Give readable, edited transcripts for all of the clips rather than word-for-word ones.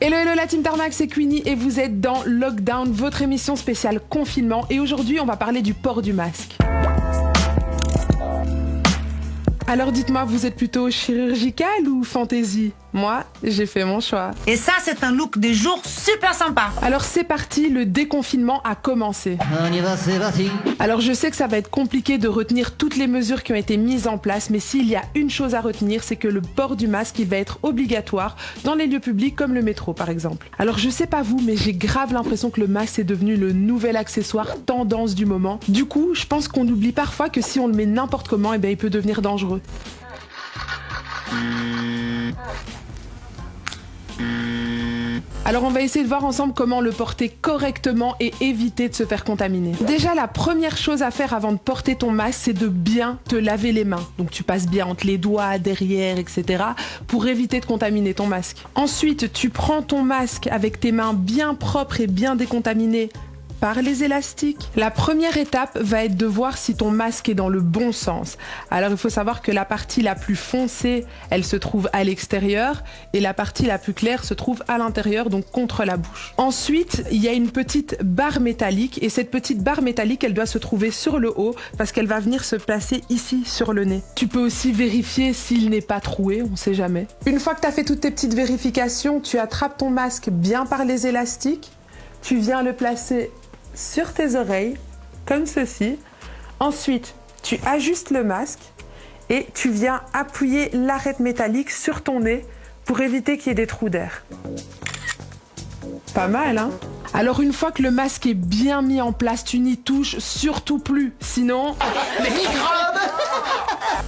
Hello hello la team Tarmac, c'est Queenie et vous êtes dans Lockdown, votre émission spéciale confinement. Et aujourd'hui on va parler du port du masque. Alors dites-moi, vous êtes plutôt chirurgical ou fantaisie? Moi, j'ai fait mon choix. Et ça, c'est un look de jour super sympa. Alors c'est parti, le déconfinement a commencé. On y va, c'est parti. Alors je sais que ça va être compliqué de retenir toutes les mesures qui ont été mises en place, mais s'il y a une chose à retenir, c'est que le port du masque, il va être obligatoire dans les lieux publics comme le métro par exemple. Alors je sais pas vous, mais j'ai grave l'impression que le masque est devenu le nouvel accessoire tendance du moment. Du coup, je pense qu'on oublie parfois que si on le met n'importe comment, eh ben, il peut devenir dangereux. Alors on va essayer de voir ensemble comment le porter correctement et éviter de se faire contaminer. Déjà la première chose à faire avant de porter ton masque, c'est de bien te laver les mains. Donc tu passes bien entre les doigts, derrière, etc. pour éviter de contaminer ton masque. Ensuite, tu prends ton masque avec tes mains bien propres et bien décontaminées par les élastiques. La première étape va être de voir si ton masque est dans le bon sens. Alors il faut savoir que la partie la plus foncée, elle se trouve à l'extérieur et la partie la plus claire se trouve à l'intérieur, donc contre la bouche. Ensuite, il y a une petite barre métallique et cette petite barre métallique, elle doit se trouver sur le haut parce qu'elle va venir se placer ici sur le nez. Tu peux aussi vérifier s'il n'est pas troué, on sait jamais. Une fois que tu as fait toutes tes petites vérifications, tu attrapes ton masque bien par les élastiques, tu viens le placer sur tes oreilles, comme ceci. Ensuite, tu ajustes le masque et tu viens appuyer l'arête métallique sur ton nez pour éviter qu'il y ait des trous d'air. Pas mal, hein? Alors une fois que le masque est bien mis en place, tu n'y touches surtout plus, sinon... Les microbes!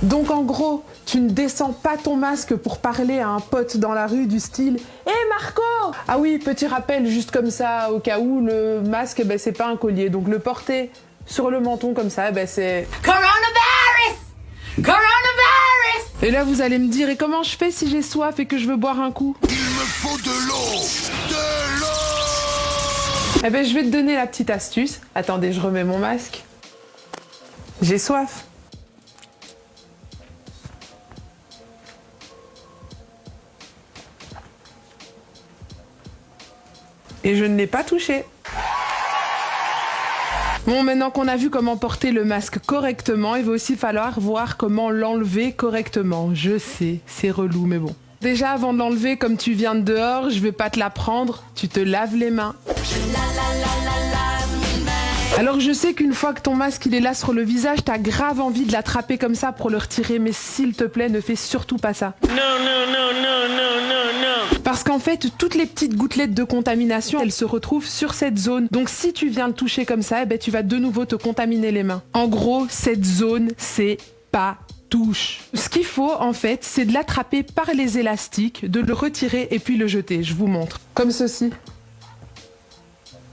Donc en gros, tu ne descends pas ton masque pour parler à un pote dans la rue du style « Hé Marco !» Ah oui, petit rappel juste comme ça, au cas où, le masque, ben, c'est pas un collier. Donc le porter sur le menton comme ça, ben, c'est... Coronavirus! Coronavirus! Et là vous allez me dire « Et comment je fais si j'ai soif et que je veux boire un coup ?» Il me faut de l'eau! De l'eau! Eh ben je vais te donner la petite astuce. Attendez, je remets mon masque. J'ai soif. Et je ne l'ai pas touché. Bon, maintenant qu'on a vu comment porter le masque correctement, il va aussi falloir voir comment l'enlever correctement. Je sais, c'est relou, mais bon. Déjà, avant de l'enlever, comme tu viens de dehors, je vais pas te la prendre, tu te laves les mains. Alors je sais qu'une fois que ton masque il est là sur le visage, t'as grave envie de l'attraper comme ça pour le retirer, mais s'il te plaît, ne fais surtout pas ça. Non. Parce qu'en fait, toutes les petites gouttelettes de contamination, elles se retrouvent sur cette zone. Donc si tu viens le toucher comme ça, eh ben, tu vas de nouveau te contaminer les mains. En gros, cette zone, c'est pas touche. Ce qu'il faut, en fait, c'est de l'attraper par les élastiques, de le retirer et puis le jeter. Je vous montre. Comme ceci.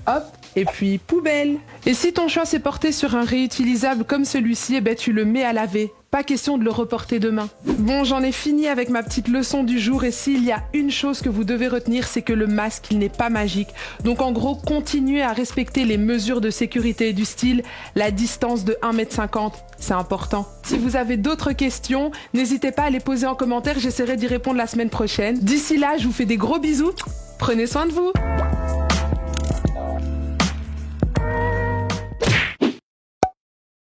Hop. Et puis poubelle. Et si ton choix s'est porté sur un réutilisable comme celui-ci, eh ben tu le mets à laver. Pas question de le reporter demain. Bon, j'en ai fini avec ma petite leçon du jour et s'il y a une chose que vous devez retenir, c'est que le masque, il n'est pas magique. Donc en gros, continuez à respecter les mesures de sécurité du style, la distance de 1,50 m, c'est important. Si vous avez d'autres questions, n'hésitez pas à les poser en commentaire, j'essaierai d'y répondre la semaine prochaine. D'ici là, je vous fais des gros bisous, prenez soin de vous.